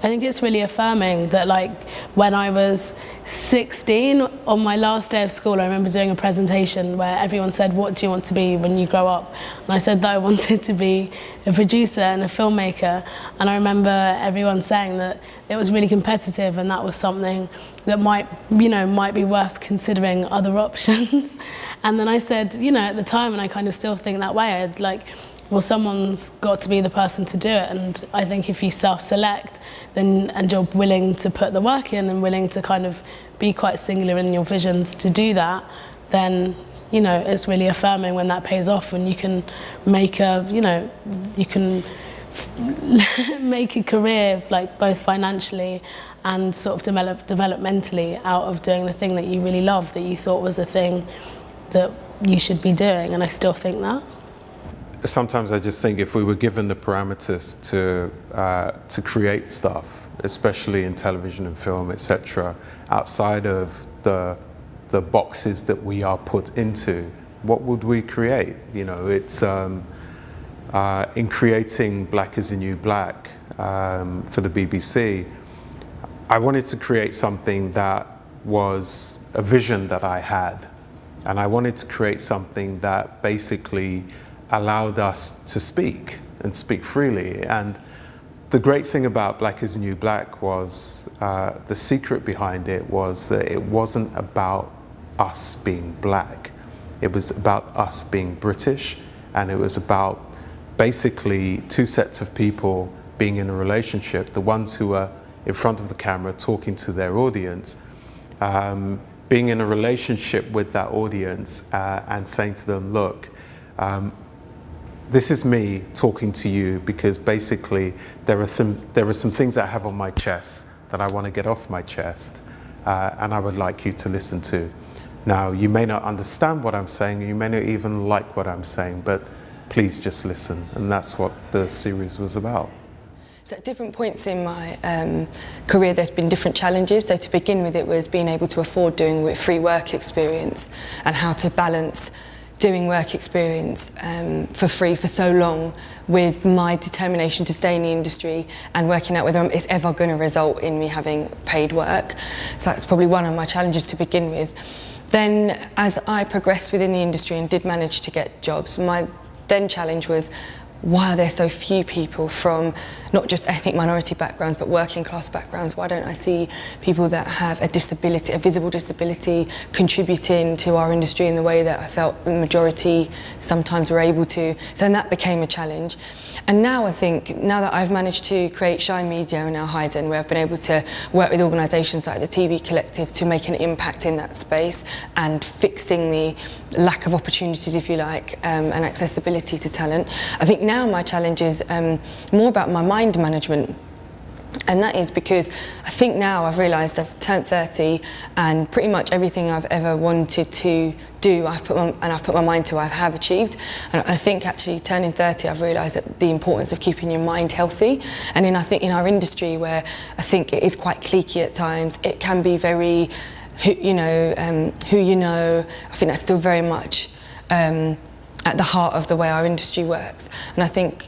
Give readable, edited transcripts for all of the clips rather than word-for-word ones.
I think it's really affirming that, like, when I was 16, on my last day of school, I remember doing a presentation where everyone said, what do you want to be when you grow up? And I said that I wanted to be a producer and a filmmaker. And I remember everyone saying that it was really competitive and that was something that might be worth considering other options. And then I said, at the time, and I kind of still think that way, I'd like, well, someone's got to be the person to do it. And I think if you self-select, and you're willing to put the work in and willing to kind of be quite singular in your visions to do that, then, it's really affirming when that pays off and you can make make a career, like, both financially and sort of developmentally out of doing the thing that you really love, that you thought was the thing that you should be doing. And I still think that. Sometimes I just think if we were given the parameters to create stuff, especially in television and film, etc., outside of the boxes that we are put into, what would we create? It's in creating Black is the New Black for the BBC, I wanted to create something that was a vision that I had, and I wanted to create something that basically allowed us to speak and speak freely. And the great thing about Black is the New Black was the secret behind it was that it wasn't about us being black. It was about us being British, and it was about basically two sets of people being in a relationship, the ones who are in front of the camera talking to their audience, being in a relationship with that audience and saying to them, look, this is me talking to you because basically there are some things I have on my chest that I want to get off my chest, and I would like you to listen to. Now, you may not understand what I'm saying, you may not even like what I'm saying, but please just listen. And that's what the series was about. So at different points in my career, there's been different challenges. So to begin with, it was being able to afford doing free work experience and how to balance doing work experience for free for so long with my determination to stay in the industry and working out whether it's ever going to result in me having paid work. So that's probably one of my challenges to begin with. Then as I progressed within the industry and did manage to get jobs, my then challenge was, why are there so few people from not just ethnic minority backgrounds but working class backgrounds? Why don't I see people that have a disability, a visible disability, contributing to our industry in the way that I felt the majority sometimes were able to? So then that became a challenge. And now I think, now that I've managed to create Shine Media and now Hayden, where I've been able to work with organisations like the TV Collective to make an impact in that space and fixing the lack of opportunities, if you like, and accessibility to talent, I think now my challenge is more about my mind management. And that is because I think now I've realised I've turned 30 and pretty much everything I've ever wanted to do, I've put my mind to, I have achieved. And I think actually turning 30, I've realised that the importance of keeping your mind healthy. And I think in our industry, where I think it is quite cliquey at times, it can be very, who you know, I think that's still very much at the heart of the way our industry works. And I think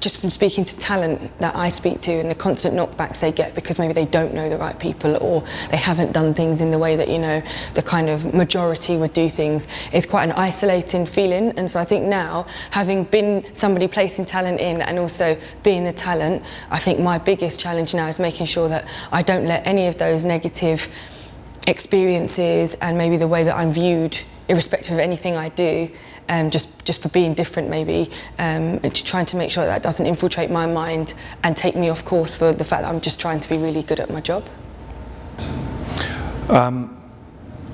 just from speaking to talent that I speak to and the constant knockbacks they get because maybe they don't know the right people or they haven't done things in the way that, the kind of majority would do things, it's quite an isolating feeling. And so I think now, having been somebody placing talent in and also being the talent, I think my biggest challenge now is making sure that I don't let any of those negative experiences and maybe the way that I'm viewed, irrespective of anything I do, just for being different maybe, trying to make sure that doesn't infiltrate my mind and take me off course for the fact that I'm just trying to be really good at my job.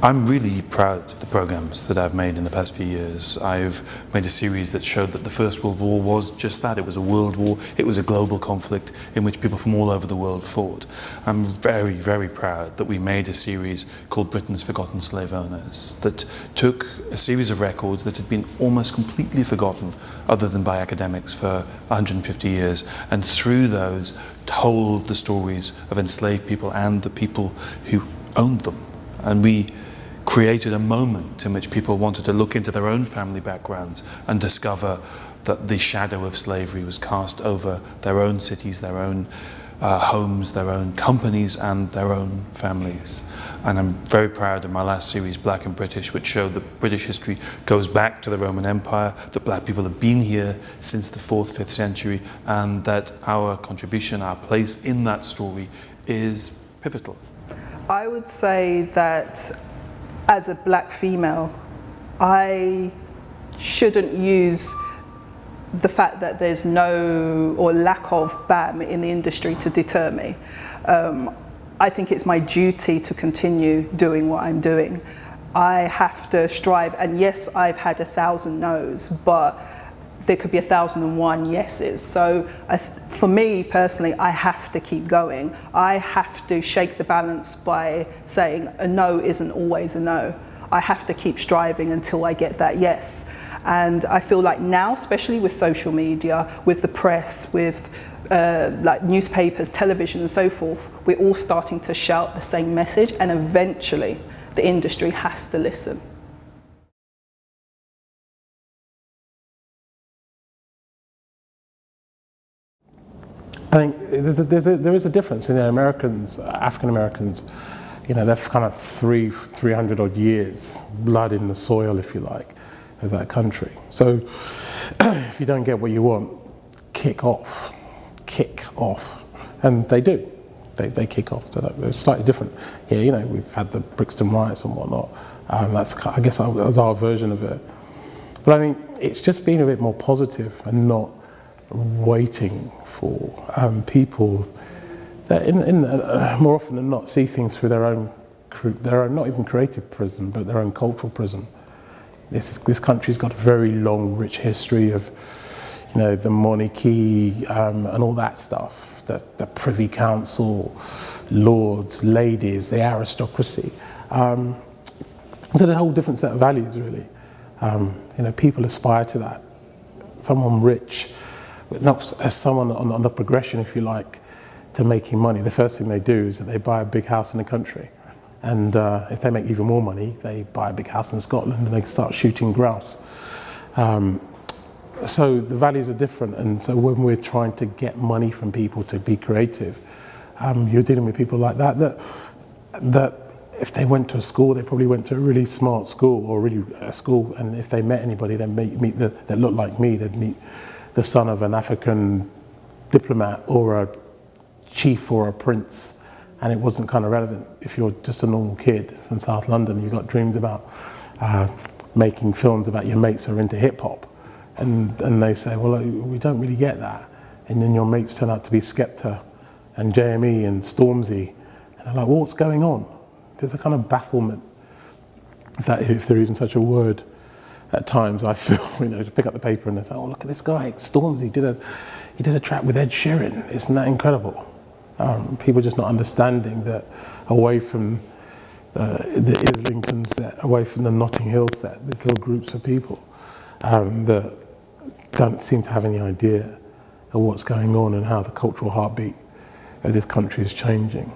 I'm really proud of the programmes that I've made in the past few years. I've made a series that showed that the First World War was just that. It was a world war. It was a global conflict in which people from all over the world fought. I'm very, very proud that we made a series called Britain's Forgotten Slave Owners that took a series of records that had been almost completely forgotten, other than by academics, for 150 years, and through those told the stories of enslaved people and the people who owned them. And we created a moment in which people wanted to look into their own family backgrounds and discover that the shadow of slavery was cast over their own cities, their own homes, their own companies, and their own families. And I'm very proud of my last series, Black and British, which showed that British history goes back to the Roman Empire, that black people have been here since the 4th, 5th century, and that our contribution, our place in that story is pivotal. I would say that as a black female, I shouldn't use the fact that there's no or lack of BAM in the industry to deter me. I think it's my duty to continue doing what I'm doing. I have to strive, and yes, I've had 1,000 no's, but there could be 1,001 yeses. So for me personally, I have to keep going. I have to shake the balance by saying a no isn't always a no. I have to keep striving until I get that yes. And I feel like now, especially with social media, with the press, with like newspapers, television and so forth, we're all starting to shout the same message, and eventually the industry has to listen. I think there is a difference in Americans, African Americans. You know, they're kind of 300 odd years, blood in the soil, if you like, of that country. So if you don't get what you want, kick off, and they do. They kick off. So it's slightly different here. You know, we've had the Brixton riots and whatnot. That's, I guess, that was our version of it. But I mean, it's just being a bit more positive and not waiting for people that, more often than not, see things through their own not even creative prism, but their own cultural prism. This country's got a very long, rich history of, you know, the monarchy and all that stuff, the Privy Council, lords, ladies, the aristocracy. So there's a whole different set of values, really. You know, people aspire to that. Someone rich, not as someone on the progression, if you like, to making money. The first thing they do is that they buy a big house in the country. And if they make even more money, they buy a big house in Scotland and they start shooting grouse. So the values are different, and so when we're trying to get money from people to be creative, you're dealing with people like that if they went to a school, they probably went to a really smart school, or really a school, and if they met anybody, they'd meet that looked like me, they'd meet the son of an African diplomat or a chief or a prince, and it wasn't kind of relevant. If you're just a normal kid from South London, you've got dreams about making films about your mates who are into hip hop, and they say, well, we don't really get that, and then your mates turn out to be Skepta and JME and Stormzy, and they're like, well, what's going on? There's a kind of bafflement, if there's even such a word. At times I feel, you know, to pick up the paper and they say, oh, look at this guy, Stormzy he did a track with Ed Sheeran. Isn't that incredible? People just not understanding that away from the Islington set, away from the Notting Hill set, there's little groups of people that don't seem to have any idea of what's going on and how the cultural heartbeat of this country is changing.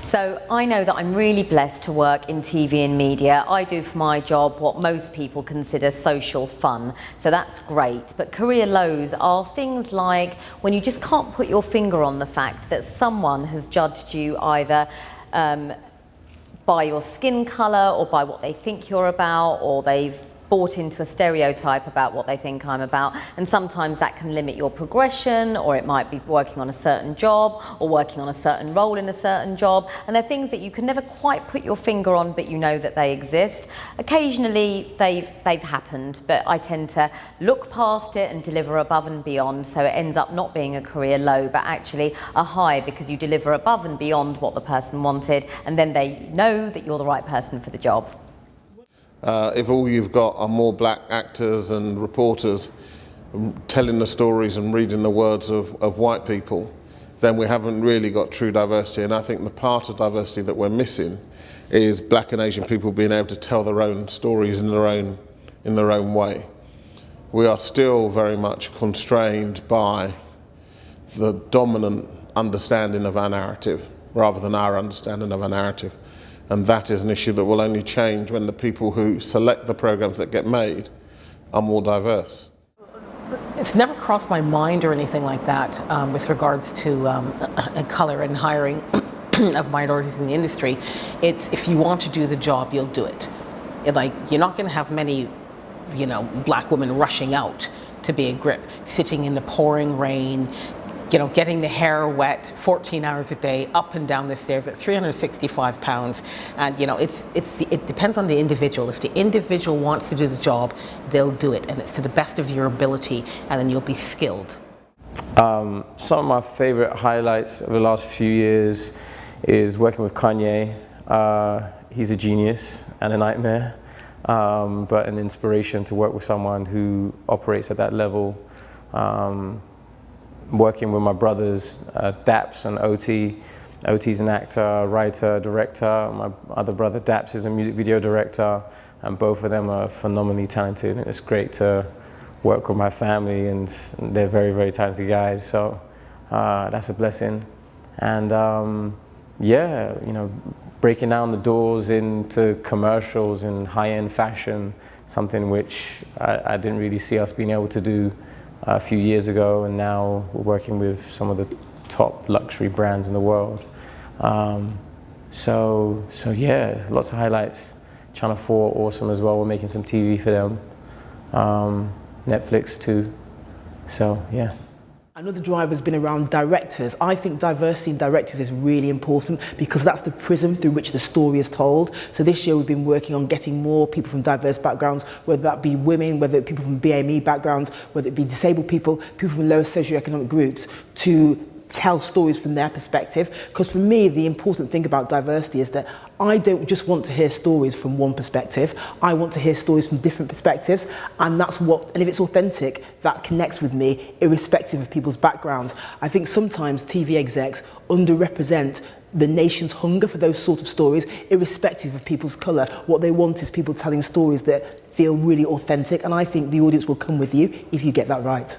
So I know that I'm really blessed to work in TV and media. I do for my job what most people consider social fun, so that's great. But career lows are things like when you just can't put your finger on the fact that someone has judged you either by your skin colour or by what they think you're about, or they've bought into a stereotype about what they think I'm about, and sometimes that can limit your progression, or it might be working on a certain job or working on a certain role in a certain job, and they're things that you can never quite put your finger on, but you know that they exist. Occasionally they've happened, but I tend to look past it and deliver above and beyond, so it ends up not being a career low but actually a high, because you deliver above and beyond what the person wanted, and then they know that you're the right person for the job. If all you've got are more black actors and reporters telling the stories and reading the words of white people, then we haven't really got true diversity. And I think the part of diversity that we're missing is black and Asian people being able to tell their own stories in their own way. We are still very much constrained by the dominant understanding of our narrative rather than our understanding of our narrative. And that is an issue that will only change when the people who select the programs that get made are more diverse. it's never crossed my mind or anything like that with regards to colour and hiring of minorities in the industry. It's if you want to do the job, you'll do it. Like, you're not going to have many, you know, black women rushing out to be a grip, sitting in the pouring rain, you know, getting the hair wet 14 hours a day, up and down the stairs at 365 pounds. And, you know, it depends on the individual. If the individual wants to do the job, they'll do it. And it's to the best of your ability, and then you'll be skilled. Some of my favorite highlights of the last few years is working with Kanye. He's a genius and a nightmare, but an inspiration to work with someone who operates at that level. Working with my brothers, Daps and OT. OT's an actor, writer, director. My other brother, Daps, is a music video director, and both of them are phenomenally talented. It's great to work with my family, and they're very, very talented guys, so that's a blessing. And yeah, you know, breaking down the doors into commercials and high-end fashion, something which I didn't really see us being able to do a few years ago, and now we're working with some of the top luxury brands in the world. So yeah, lots of highlights. Channel 4, awesome as well. We're making some TV for them. Netflix too. So yeah. I know the drive has been around directors. I think diversity in directors is really important because that's the prism through which the story is told. So this year we've been working on getting more people from diverse backgrounds, whether that be women, whether it be people from BME backgrounds, whether it be disabled people, people from lower socioeconomic groups, to tell stories from their perspective. Because for me, the important thing about diversity is that I don't just want to hear stories from one perspective. I want to hear stories from different perspectives, and that's what, and if it's authentic, that connects with me irrespective of people's backgrounds. I think sometimes TV execs underrepresent the nation's hunger for those sort of stories, irrespective of people's colour. What they want is people telling stories that feel really authentic, and I think the audience will come with you if you get that right.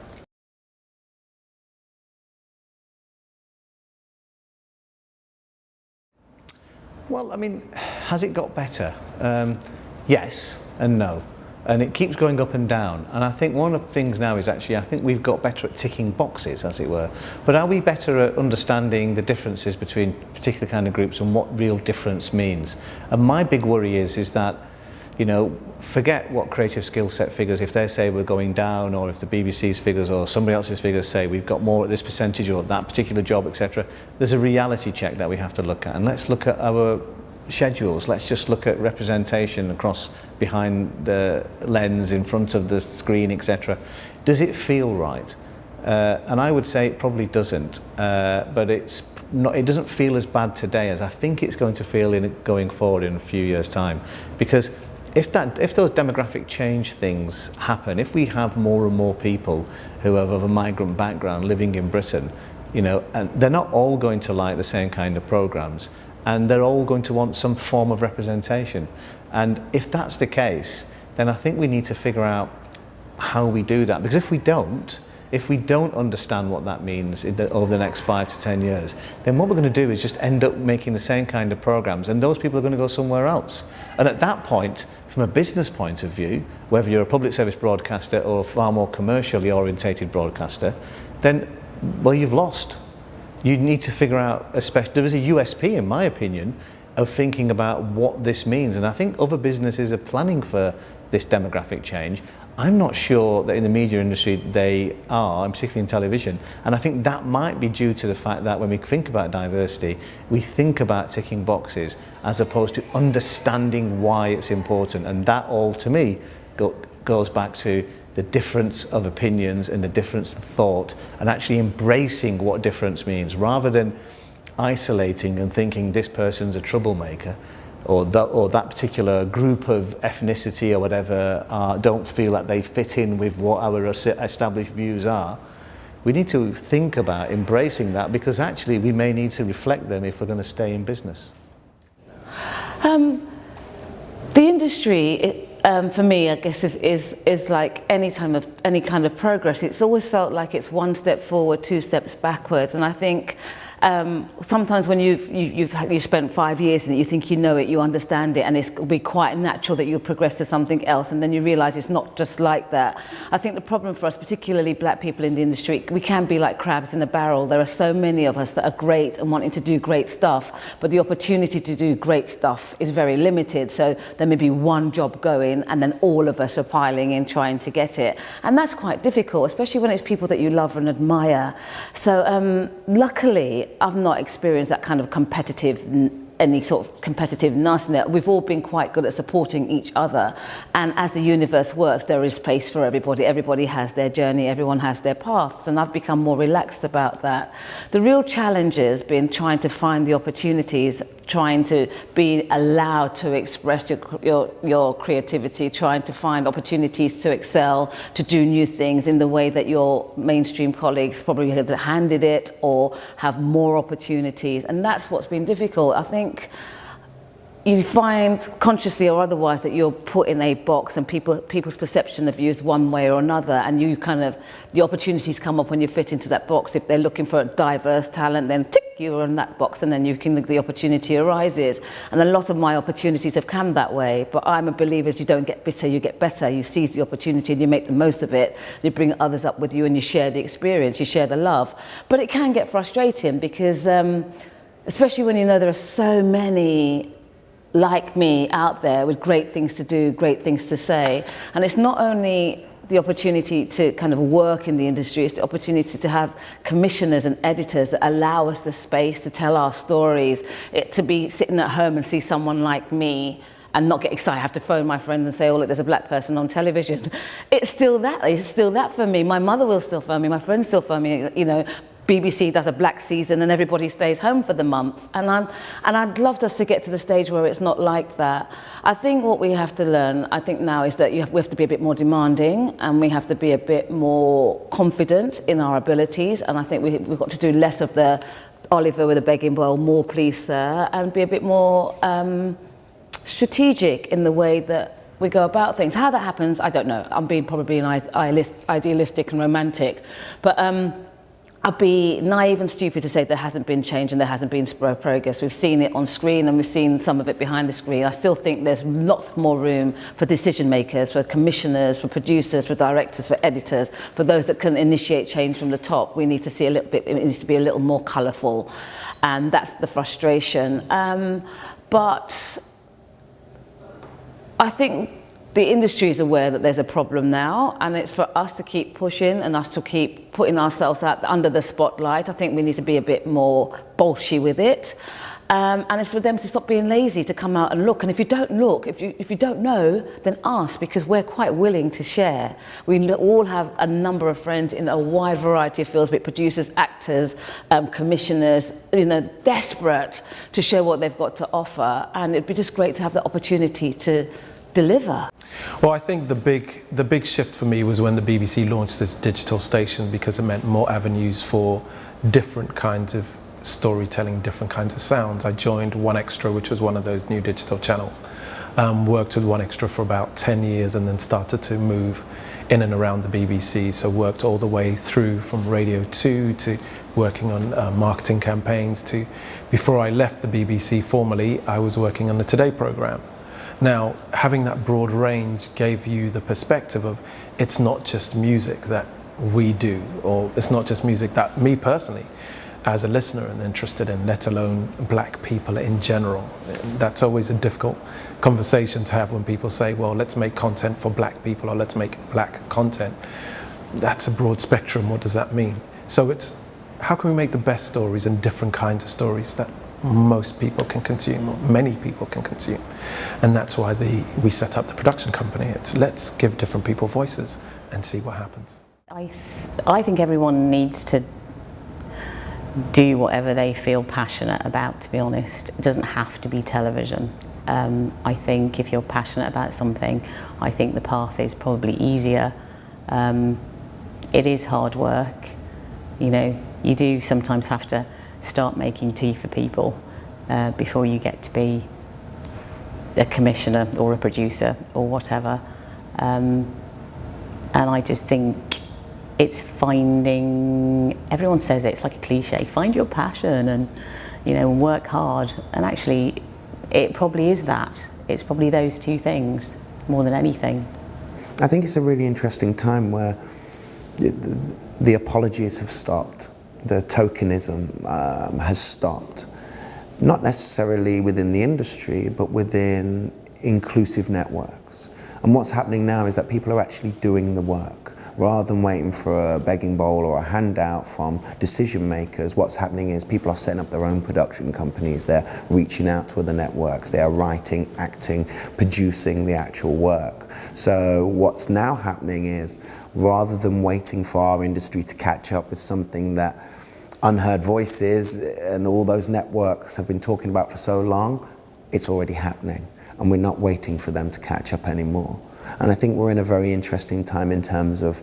Well, I mean, has it got better? Yes and no. And it keeps going up and down. And I think one of the things now is actually, I think we've got better at ticking boxes, as it were. But are we better at understanding the differences between particular kind of groups and what real difference means? And my big worry is that, you know, forget what creative skill set figures, if they say we're going down, or if the BBC's figures or somebody else's figures say we've got more at this percentage or that particular job, etc. There's a reality check that we have to look at, and let's look at our schedules. Let's just look at representation across behind the lens, in front of the screen, etc. Does it feel right? And I would say it probably doesn't, but it doesn't feel as bad today as I think it's going to feel going forward in a few years' time, because if those demographic change things happen, if we have more and more people who have of a migrant background living in Britain, you know, and they're not all going to like the same kind of programs, and they're all going to want some form of representation. And if that's the case, then I think we need to figure out how we do that, because if we don't understand what that means over the next 5 to 10 years, then what we're going to do is just end up making the same kind of programs, and those people are going to go somewhere else. And at that point, from a business point of view, whether you're a public service broadcaster or a far more commercially orientated broadcaster, then, well, you've lost. You need to figure out, especially, there is a USP, in my opinion, of thinking about what this means. And I think other businesses are planning for this demographic change. I'm not sure that in the media industry they are, and particularly in television. And I think that might be due to the fact that when we think about diversity, we think about ticking boxes as opposed to understanding why it's important. And that all, to me, goes back to the difference of opinions and the difference of thought, and actually embracing what difference means, rather than isolating and thinking this person's a troublemaker, or that particular group of ethnicity or whatever don't feel that they fit in with what our established views are. We need to think about embracing that, because actually we may need to reflect them if we're going to stay in business. The industry, for me, I guess, is like any kind of progress. It's always felt like it's one step forward, two steps backwards, and I think sometimes when you've spent 5 years in it, you think you know it, you understand it, and it'll be quite natural that you'll progress to something else, and then you realise it's not just like that. I think the problem for us, particularly black people in the industry, we can be like crabs in a barrel. There are so many of us that are great and wanting to do great stuff, but the opportunity to do great stuff is very limited. So there may be one job going, and then all of us are piling in trying to get it, and that's quite difficult, especially when it's people that you love and admire. So luckily I've not experienced that kind of any sort of competitiveness. We've all been quite good at supporting each other, and as the universe works, there is space for everybody. Everybody has their journey, everyone has their paths, and I've become more relaxed about that. The real challenge has been trying to find the opportunities, trying to be allowed to express your creativity, trying to find opportunities to excel, to do new things in the way that your mainstream colleagues probably have handed it, or have more opportunities, and that's what's been difficult. I think you find, consciously or otherwise, that you're put in a box, and people's perception of you is one way or another, and the opportunities come up when you fit into that box. If they're looking for a diverse talent, then tick, you're in that box, and then the opportunity arises. And a lot of my opportunities have come that way, but I'm a believer is you don't get bitter, you get better. You seize the opportunity and you make the most of it. You bring others up with you and you share the experience, you share the love. But it can get frustrating because, especially when you know there are so many like me out there with great things to do, great things to say. And it's not only the opportunity to kind of work in the industry, it's the opportunity to have commissioners and editors that allow us the space to tell our stories. To be sitting at home and see someone like me and not get excited, I have to phone my friend and say, oh look, there's a black person on television. It's still that for me. My mother will still phone me, my friends still phone me, you know. BBC does a black season and everybody stays home for the month. And I'd love us to get to the stage where it's not like that. I think what we have to learn, I think now, is that we have to be a bit more demanding, and we have to be a bit more confident in our abilities. And I think we've got to do less of the Oliver with a begging bowl, more please sir, and be a bit more strategic in the way that we go about things. How that happens, I don't know. I'm being probably idealistic and romantic. But I'd be naive and stupid to say there hasn't been change and there hasn't been progress. We've seen it on screen and we've seen some of it behind the screen. I still think there's lots more room for decision makers, for commissioners, for producers, for directors, for editors, for those that can initiate change from the top. We need to see a little bit, it needs to be a little more colourful, and that's the frustration. But I think the industry is aware that there's a problem now, and it's for us to keep pushing and us to keep putting ourselves out under the spotlight. I think we need to be a bit more bolshy with it. And it's for them to stop being lazy, to come out and look. And if you don't look, if you don't know, then ask, because we're quite willing to share. We all have a number of friends in a wide variety of fields, be it producers, actors, commissioners, you know, desperate to share what they've got to offer. And it'd be just great to have the opportunity to deliver. Well, I think the big shift for me was when the BBC launched this digital station, because it meant more avenues for different kinds of storytelling, different kinds of sounds. I joined One Extra, which was one of those new digital channels. Worked with One Extra for about 10 years and then started to move in and around the BBC. So worked all the way through from Radio 2 to working on marketing campaigns to, before I left the BBC formally, I was working on the Today programme. Now, having that broad range gave you the perspective of, it's not just music that we do, or it's not just music that me personally, as a listener and interested in, let alone black people in general. That's always a difficult conversation to have when people say, well, let's make content for black people, or let's make black content. That's a broad spectrum. What does that mean? So it's, how can we make the best stories and different kinds of stories that most people can consume, or many people can consume? And that's why we set up the production company. It's, let's give different people voices and see what happens. I think everyone needs to do whatever they feel passionate about, to be honest. It doesn't have to be television. I think if you're passionate about something, I think the path is probably easier. It is hard work. You know, you do sometimes have to start making tea for people before you get to be a commissioner or a producer or whatever. And I just think it's finding, everyone says it's like a cliche, find your passion and, you know, work hard. And actually, it probably is that. It's probably those two things more than anything. I think it's a really interesting time where the apologies have stopped. The tokenism has stopped. Not necessarily within the industry, but within inclusive networks. And what's happening now is that people are actually doing the work. Rather than waiting for a begging bowl or a handout from decision makers, what's happening is people are setting up their own production companies. They're reaching out to other networks. They are writing, acting, producing the actual work. So what's now happening is, rather than waiting for our industry to catch up with something that unheard voices and all those networks have been talking about for so long, it's already happening. And we're not waiting for them to catch up anymore. And I think we're in a very interesting time in terms of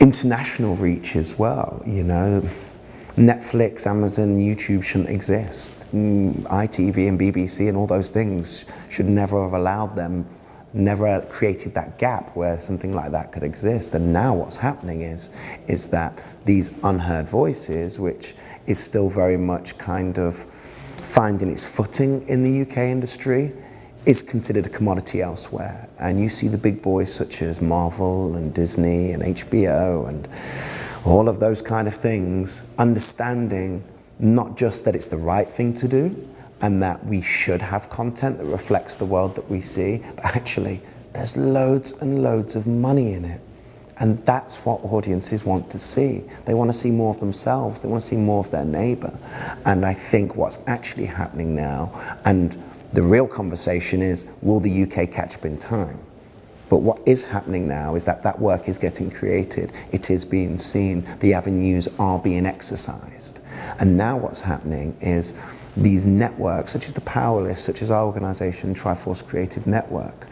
international reach as well. You know, Netflix, Amazon, YouTube shouldn't exist. ITV and BBC and all those things should never have allowed them, never created that gap where something like that could exist. And now what's happening is that these unheard voices, which is still very much kind of finding its footing in the UK industry, is considered a commodity elsewhere. And you see the big boys such as Marvel and Disney and HBO and all of those kind of things understanding not just that it's the right thing to do and that we should have content that reflects the world that we see, but actually there's loads and loads of money in it. And that's what audiences want to see. They want to see more of themselves. They want to see more of their neighbor. And I think what's actually happening now, and the real conversation is, will the UK catch up in time? But what is happening now is that that work is getting created, it is being seen, the avenues are being exercised. And now what's happening is these networks, such as the Powerless, such as our organisation, Triforce Creative Network,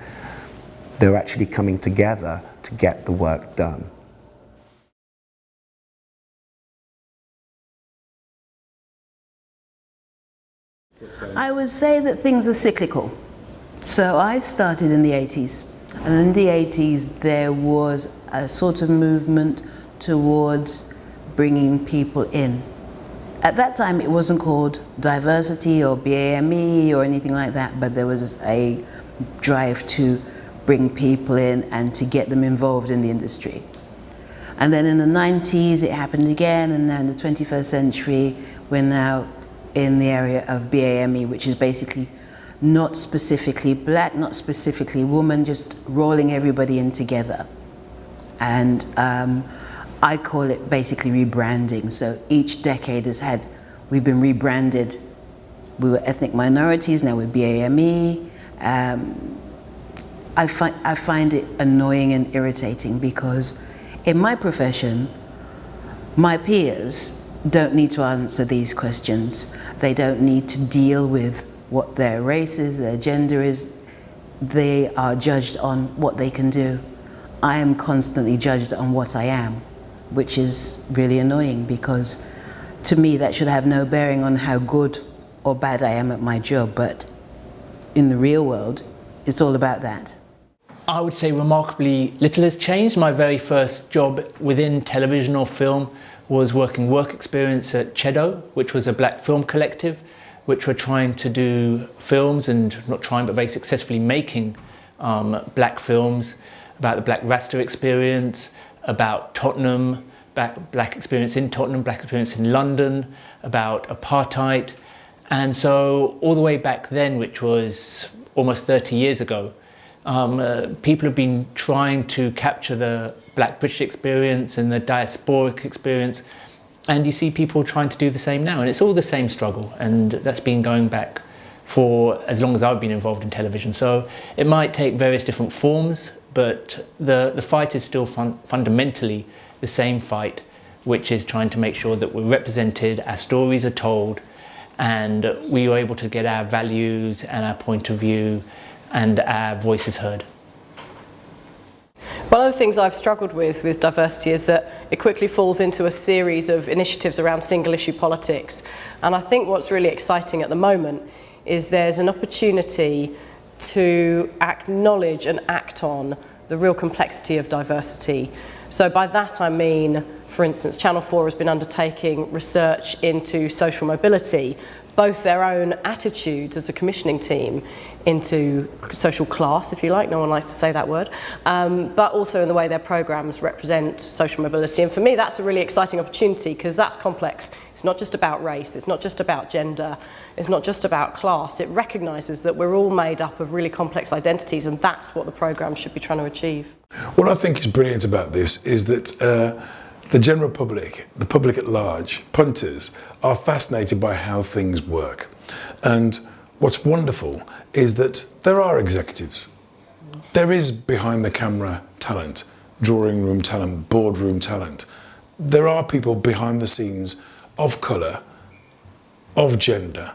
they're actually coming together to get the work done. I would say that things are cyclical. So I started in the 80s, and in the 80s there was a sort of movement towards bringing people in. At that time it wasn't called diversity or BAME or anything like that, but there was a drive to bring people in and to get them involved in the industry. And then in the 90s it happened again, and now in the 21st century we're now in the area of BAME, which is basically not specifically black, not specifically woman, just rolling everybody in together. And I call it basically rebranding. So each decade we've been rebranded. We were ethnic minorities, now we're BAME. I find it annoying and irritating because in my profession, my peers don't need to answer these questions. They don't need to deal with what their race is, their gender is. They are judged on what they can do. I am constantly judged on what I am, which is really annoying because to me that should have no bearing on how good or bad I am at my job, but in the real world, it's all about that. I would say remarkably little has changed. My very first job within television or film was working work experience at Chedo, which was a black film collective, which were trying to do films, and not trying but very successfully making black films about the black Rasta experience, about Tottenham, black experience in Tottenham, black experience in London, about apartheid. And so all the way back then, which was almost 30 years ago, people have been trying to capture the black British experience and the diasporic experience, and you see people trying to do the same now, and it's all the same struggle, and that's been going back for as long as I've been involved in television. So it might take various different forms, but the fight is still fundamentally the same fight, which is trying to make sure that we're represented, our stories are told, and we are able to get our values and our point of view and our voices heard. One of the things I've struggled with diversity is that it quickly falls into a series of initiatives around single issue politics. And I think what's really exciting at the moment is there's an opportunity to acknowledge and act on the real complexity of diversity. So by that I mean, for instance, Channel 4 has been undertaking research into social mobility, both their own attitudes as a commissioning team into social class, if you like, no one likes to say that word, but also in the way their programmes represent social mobility. And for me, that's a really exciting opportunity because that's complex. It's not just about race, it's not just about gender, it's not just about class. It recognises that we're all made up of really complex identities, and that's what the programme should be trying to achieve. What I think is brilliant about this is that the general public, the public at large, punters, are fascinated by how things work. And what's wonderful is that there are executives. There is behind the camera talent, drawing room talent, boardroom talent. There are people behind the scenes of colour, of gender,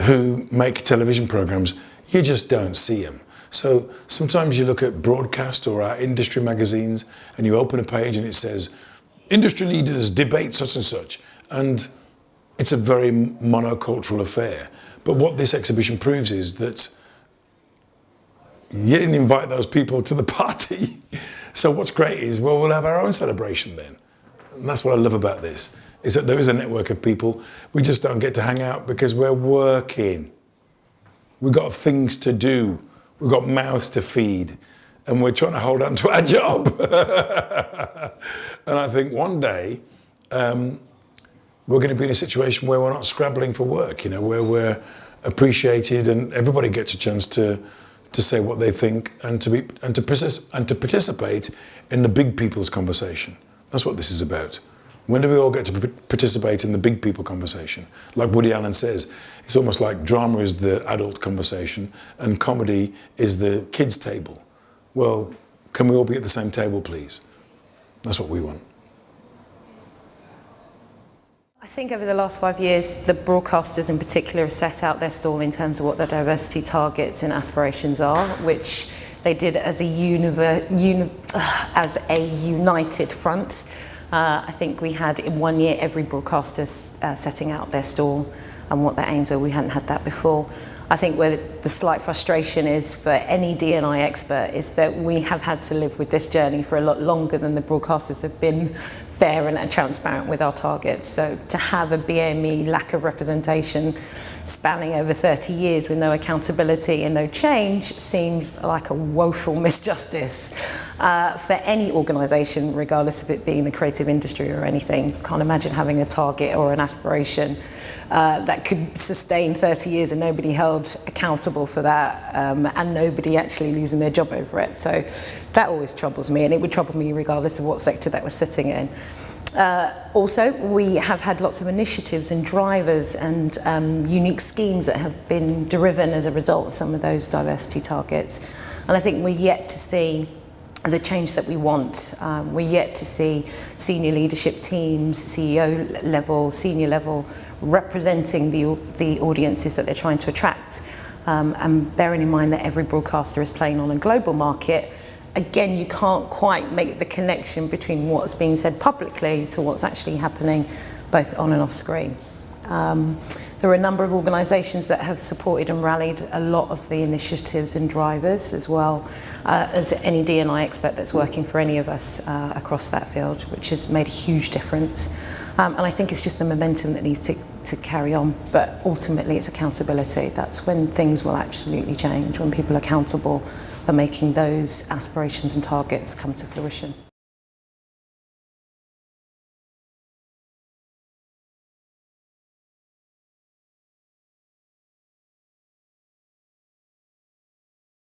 who make television programmes. You just don't see them. So sometimes you look at broadcast or our industry magazines and you open a page and it says, industry leaders debate such and such. And it's a very monocultural affair. But what this exhibition proves is that you didn't invite those people to the party. So what's great is, well, we'll have our own celebration then. And that's what I love about this, is that there is a network of people. We just don't get to hang out because we're working. We've got things to do. We've got mouths to feed. And we're trying to hold on to our job. And I think one day, we're going to be in a situation where we're not scrabbling for work, you know, where we're appreciated and everybody gets a chance to say what they think and to participate in the big people's conversation. That's what this is about. When do we all get to participate in the big people conversation? Like Woody Allen says, it's almost like drama is the adult conversation and comedy is the kids' table. Well, can we all be at the same table, please? That's what we want. I think over the last 5 years, the broadcasters in particular have set out their stall in terms of what their diversity targets and aspirations are, which they did as a united front. I think we had in 1 year every broadcaster setting out their stall and what their aims were. We hadn't had that before. I think where the slight frustration is for any D&I expert is that we have had to live with this journey for a lot longer than the broadcasters have been fair and transparent with our targets. So to have a BME lack of representation spanning over 30 years with no accountability and no change seems like a woeful misjustice for any organisation, regardless of it being the creative industry or anything. Can't imagine having a target or an aspiration that could sustain 30 years and nobody held accountable for that and nobody actually losing their job over it. So that always troubles me, and it would trouble me regardless of what sector that we're sitting in. Also, we have had lots of initiatives and drivers and unique schemes that have been driven as a result of some of those diversity targets. And I think we're yet to see the change that we want. We're yet to see senior leadership teams, CEO level, senior level, representing the audiences that they're trying to attract. And bearing in mind that every broadcaster is playing on a global market, again, you can't quite make the connection between what's being said publicly to what's actually happening both on and off screen. There are a number of organisations that have supported and rallied a lot of the initiatives and drivers, as well as any D&I expert that's working for any of us across that field, which has made a huge difference. And I think it's just the momentum that needs to carry on, but ultimately it's accountability. That's when things will absolutely change, when people are accountable for making those aspirations and targets come to fruition.